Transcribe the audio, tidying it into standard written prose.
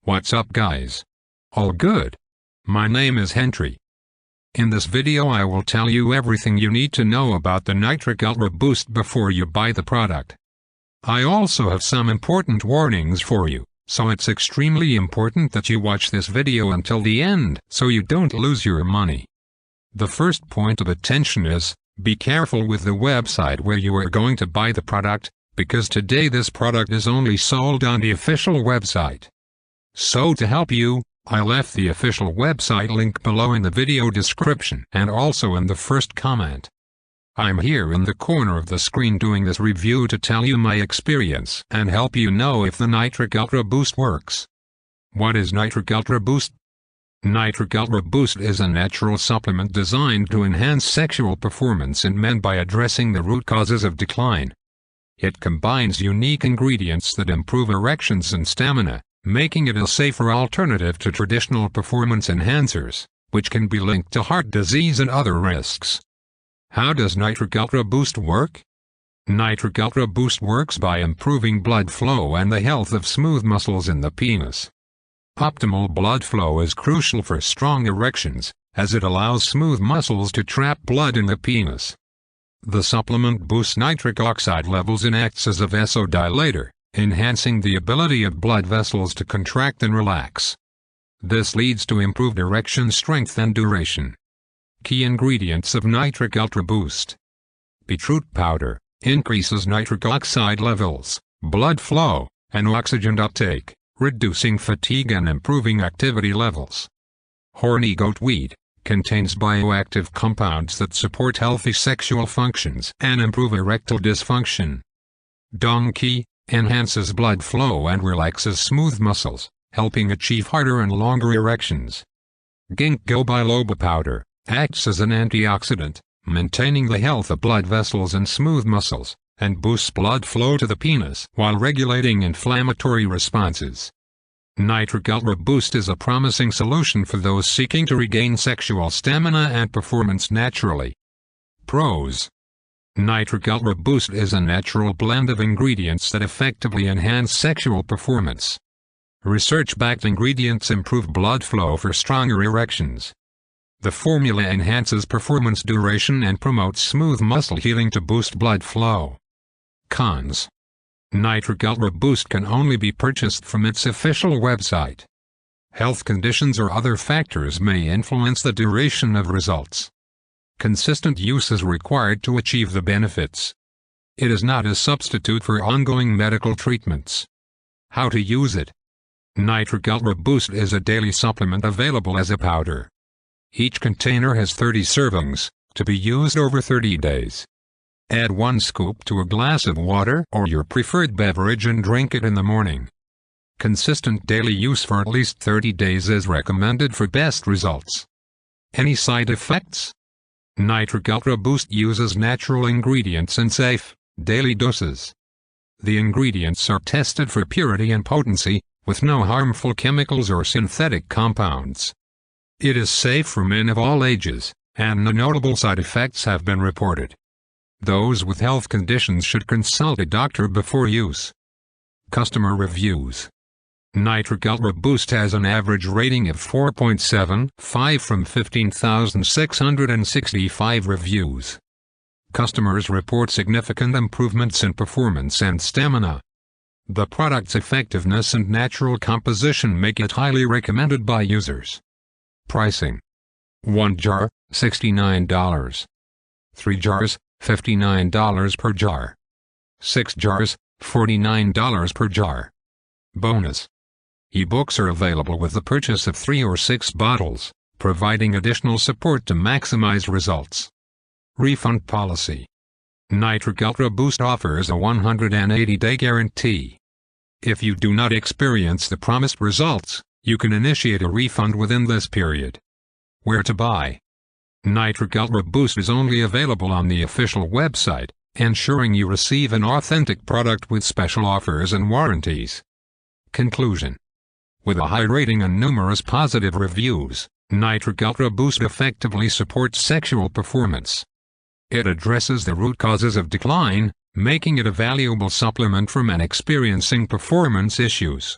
What's up guys? All good? My name is Henry. In this video I will tell you everything you need to know about the Nitric Ultra Boost before you buy the product. I also have some important warnings for you, so it's extremely important that you watch this video until the end so you don't lose your money. The first point of attention is, be careful with the website where you are going to buy the product, because today this product is only sold on the official website. So to help you, I left the official website link below in the video description and also in the first comment. I'm here in the corner of the screen doing this review to tell you my experience and help you know if the Nitric Ultra Boost works. What is Nitric Ultra Boost? Nitric Ultra Boost is a natural supplement designed to enhance sexual performance in men by addressing the root causes of decline. It combines unique ingredients that improve erections and stamina, making it a safer alternative to traditional performance enhancers, which can be linked to heart disease and other risks. How does Nitric Ultra Boost work? Nitric Ultra Boost works by improving blood flow and the health of smooth muscles in the penis. Optimal blood flow is crucial for strong erections, as it allows smooth muscles to trap blood in the penis. The supplement boosts nitric oxide levels and acts as a vasodilator, enhancing the ability of blood vessels to contract and relax. This leads to improved erection strength and duration. Key ingredients of Nitric Ultra Boost. Beetroot powder increases nitric oxide levels, blood flow, and oxygen uptake, reducing fatigue and improving activity levels. Horny goatweed contains bioactive compounds that support healthy sexual functions and improve erectile dysfunction. Donkey enhances blood flow and relaxes smooth muscles, helping achieve harder and longer erections. Ginkgo biloba powder acts as an antioxidant, maintaining the health of blood vessels and smooth muscles, and boosts blood flow to the penis while regulating inflammatory responses. Nitric Ultra Boost is a promising solution for those seeking to regain sexual stamina and performance naturally. Pros. Nitric Ultra Boost is a natural blend of ingredients that effectively enhance sexual performance. Research-backed ingredients improve blood flow for stronger erections. The formula enhances performance duration and promotes smooth muscle healing to boost blood flow. Cons. Nitric Ultra Boost can only be purchased from its official website. Health conditions or other factors may influence the duration of results. Consistent use is required to achieve the benefits. It is not a substitute for ongoing medical treatments. How to use it? Nitric Ultra Boost is a daily supplement available as a powder. Each container has 30 servings, to be used over 30 days. Add 1 scoop to a glass of water or your preferred beverage and drink it in the morning. Consistent daily use for at least 30 days is recommended for best results. Any side effects? Nitric Ultra Boost uses natural ingredients in safe, daily doses. The ingredients are tested for purity and potency, with no harmful chemicals or synthetic compounds. It is safe for men of all ages, and no notable side effects have been reported. Those with health conditions should consult a doctor before use. Customer reviews. Nitric Ultra Boost has an average rating of 4.75 from 15,665 reviews. Customers report significant improvements in performance and stamina. The product's effectiveness and natural composition make it highly recommended by users. Pricing. 1 jar, $69. 3 jars, $59 per jar. 6 jars, $49 per jar. Bonus. Ebooks are available with the purchase of 3 or 6 bottles, providing additional support to maximize results. Refund policy. Nitric Ultra Boost offers a 180-day guarantee. If you do not experience the promised results, you can initiate a refund within this period. Where to buy? Nitric Ultra Boost is only available on the official website, ensuring you receive an authentic product with special offers and warranties. Conclusion. With a high rating and numerous positive reviews, Nitric Ultra Boost effectively supports sexual performance. It addresses the root causes of decline, making it a valuable supplement for men experiencing performance issues.